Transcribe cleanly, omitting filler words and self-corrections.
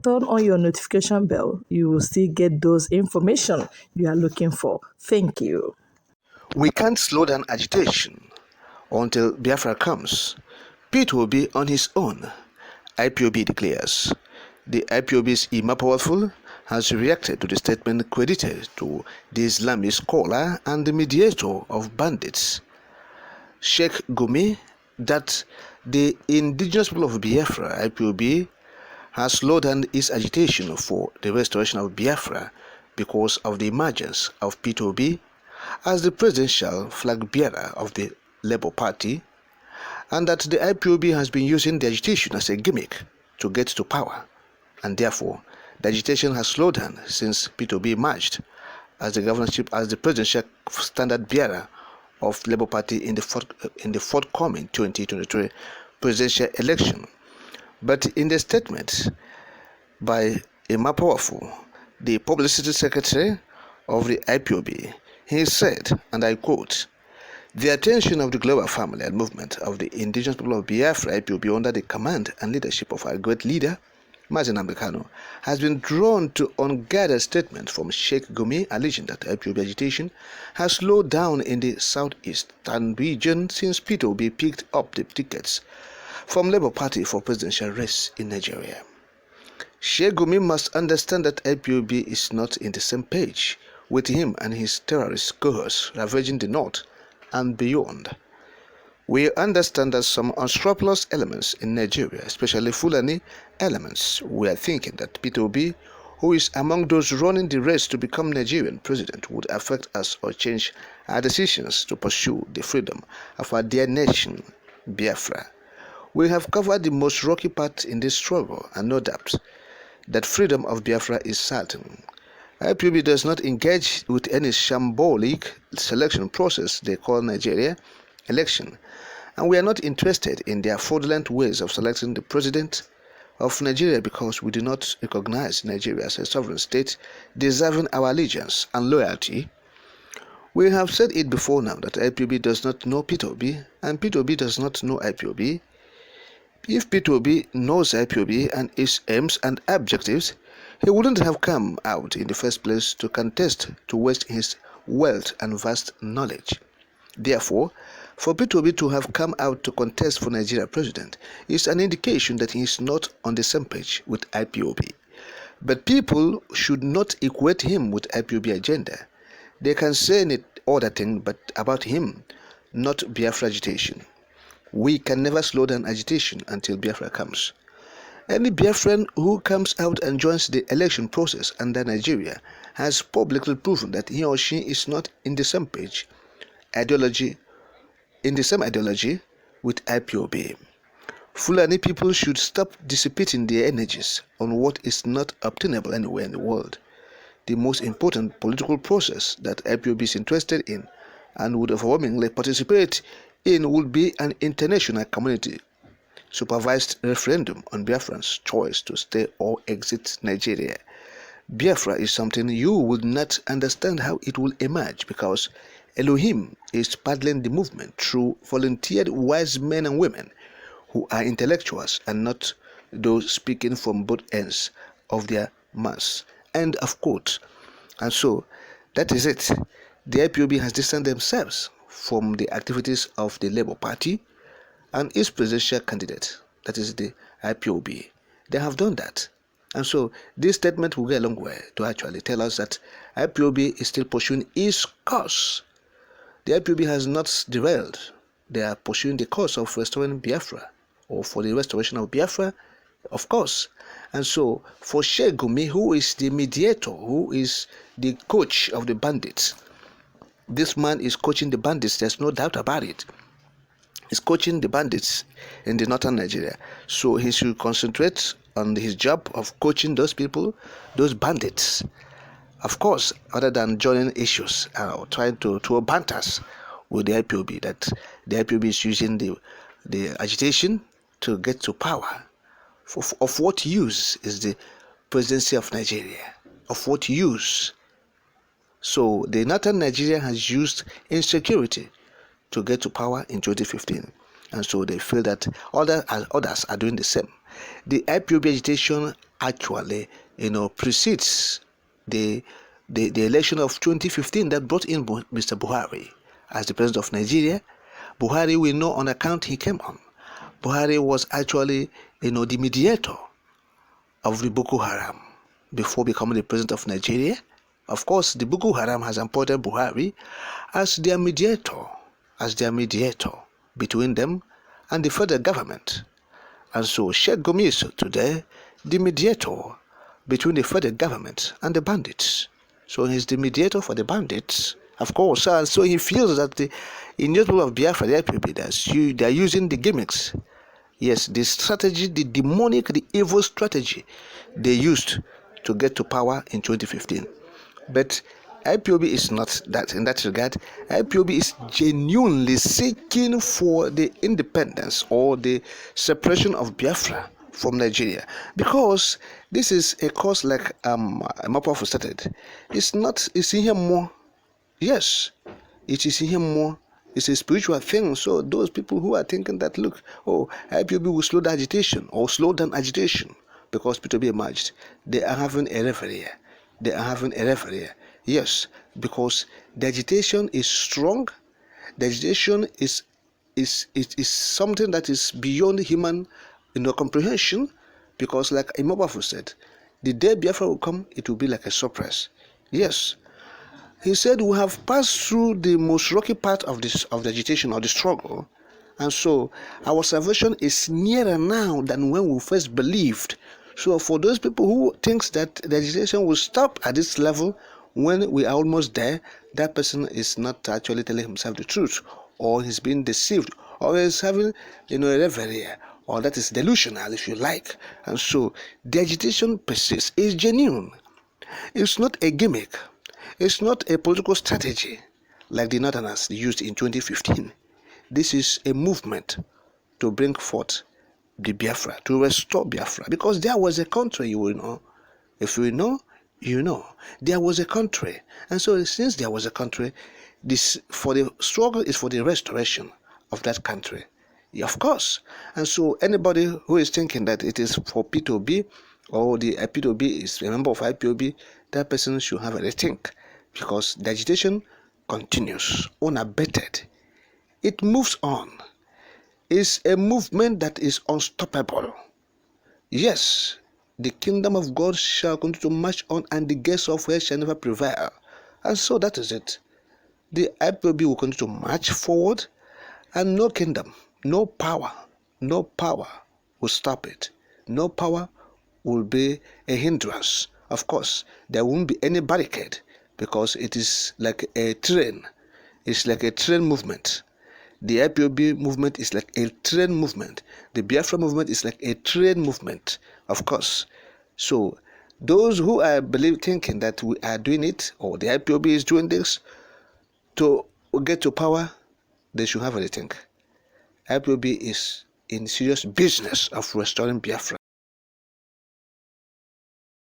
turn on your notification bell. You will still get those information you are looking for. Thank you. We can't slow down agitation until Biafra comes. Pete will be on his own, IPOB declares. The IPOB's Ima Powerful has reacted to the statement credited to the Islamist scholar and the mediator of bandits, Sheikh Gumi, that the indigenous people of Biafra, IPOB, has slowed down its agitation for the restoration of Biafra because of the emergence of Peter Obi as the presidential flag bearer of the Labour Party, and that the IPOB has been using the agitation as a gimmick to get to power, and therefore the agitation has slowed down since Peter Obi emerged as the presidential standard bearer of Labour Party in the forthcoming 2023 presidential election. But in the statement by Emma Powerful, the publicity secretary of the IPOB, he said, and I quote, "The attention of the global family and movement of the indigenous people of Biafra, IPOB, under the command and leadership of our great leader, Mazi Nnamdi Kanu, has been drawn to unguarded statements from Sheikh Gumi alleging that IPOB agitation has slowed down in the southeastern region since Peter Obi picked up the tickets from Labour Party for presidential race in Nigeria. Sheikh Gumi must understand that IPOB is not in the same page with him and his terrorist cohorts ravaging the north and beyond. We understand that some unscrupulous elements in Nigeria, especially Fulani elements, we are thinking that Peter Obi, who is among those running the race to become Nigerian president, would affect us or change our decisions to pursue the freedom of our dear nation, Biafra. We have covered the most rocky part in this struggle, and no doubt that freedom of Biafra is certain. IPOB does not engage with any shambolic selection process they call Nigeria election, and we are not interested in their fraudulent ways of selecting the president of Nigeria because we do not recognize Nigeria as a sovereign state deserving our allegiance and loyalty. We have said it before now that IPOB does not know Peter Obi, and Peter Obi does not know IPOB. If Peter Obi knows IPOB and its aims and objectives, he wouldn't have come out in the first place to contest to waste his wealth and vast knowledge. Therefore, for Peter Obi to have come out to contest for Nigeria president is an indication that he is not on the same page with IPOB. But people should not equate him with IPOB agenda. They can say any other thing but about him, not Biafra agitation. We can never slow down agitation until Biafra comes. Any Biafran who comes out and joins the election process under Nigeria has publicly proven that he or she is not in the same page, ideology with IPOB. Fulani people should stop dissipating their energies on what is not obtainable anywhere in the world. The most important political process that IPOB is interested in and would overwhelmingly participate in would be an international community supervised referendum on Biafran's choice to stay or exit Nigeria. Biafra is something you would not understand how it will emerge because Elohim is paddling the movement through volunteered wise men and women who are intellectuals and not those speaking from both ends of their mass. End of quote. And so that is it. The IPOB has distanced themselves from the activities of the Labour Party and its presidential candidate, that is the IPOB. They have done that. And so this statement will go a long way to actually tell us that IPOB is still pursuing its course. The IPOB has not derailed. They are pursuing the course of restoring Biafra, or for the restoration of Biafra, of course. And so for Sheikh Gumi, who is the mediator, who is the coach of the bandits, this man is coaching the bandits, there's no doubt about it. He's coaching the bandits in the northern Nigeria. So he should concentrate on his job of coaching those people, those bandits. Of course, other than joining issues, trying to throw banters with the IPOB, that the IPOB is using the agitation to get to power. Of what use is the presidency of Nigeria? Of what use? So the northern Nigeria has used insecurity to get to power in 2015, and so they feel that others are doing the same. The IPOB agitation actually, precedes the election of 2015 that brought in Mr. Buhari as the president of Nigeria. Buhari, we know on account he came on. Buhari was actually, the mediator of the Boko Haram before becoming the president of Nigeria. Of course, the Boko Haram has appointed Buhari as their mediator between them and the federal government. And so Sheikh is today the mediator between the federal government and the bandits. So he's the mediator for the bandits, of course. And so he feels that the people of Biafra, they are using the gimmicks. Yes, the strategy, the demonic, the evil strategy they used to get to power in 2015. But IPOB is not that in that regard. IPOB is genuinely seeking for the independence or the separation of Biafra from Nigeria, because this is a cause like Ipob started. It's in here more. Yes, it is in here more. It's a spiritual thing. So those people who are thinking that, look, IPOB will slow the agitation or slow down agitation because P2B emerged, they are having a referee. Yes, because the agitation is strong. The agitation is something that is beyond human comprehension, because like Ipob said, the day Biafra will come, it will be like a surprise. Yes. He said we have passed through the most rocky part of the agitation or the struggle, and so our salvation is nearer now than when we first believed. So for those people who thinks that the agitation will stop at this level when we are almost there, that person is not actually telling himself the truth, or he's being deceived, or he's having a reverie, or that is delusional if you like. And so the agitation persists. It's genuine. It's not a gimmick. It's not a political strategy like the Northerners used in 2015. This is a movement to bring forth the Biafra, to restore Biafra, because there was a country, you will know. If you know, you know. There was a country. And so since there was a country, this for the struggle is for the restoration of that country. Yeah, of course. And so anybody who is thinking that it is for P2B or the P2B is a member of IPOB, that person should have a rethink, because the agitation continues unabated. It moves on. It's a movement that is unstoppable. Yes, the kingdom of God shall continue to march on, and the gates of hell shall never prevail. And so that is it. The IPOB will continue to march forward, and no kingdom, no power will stop it. No power will be a hindrance. Of course, there won't be any barricade, because it is like a train. It's like a train movement. The IPOB movement is like a train movement. The Biafra movement is like a train movement, of course. So those who are thinking that we are doing it, or the IPOB is doing this to get to power, they should have a rethink. IPOB is in serious business of restoring Biafra.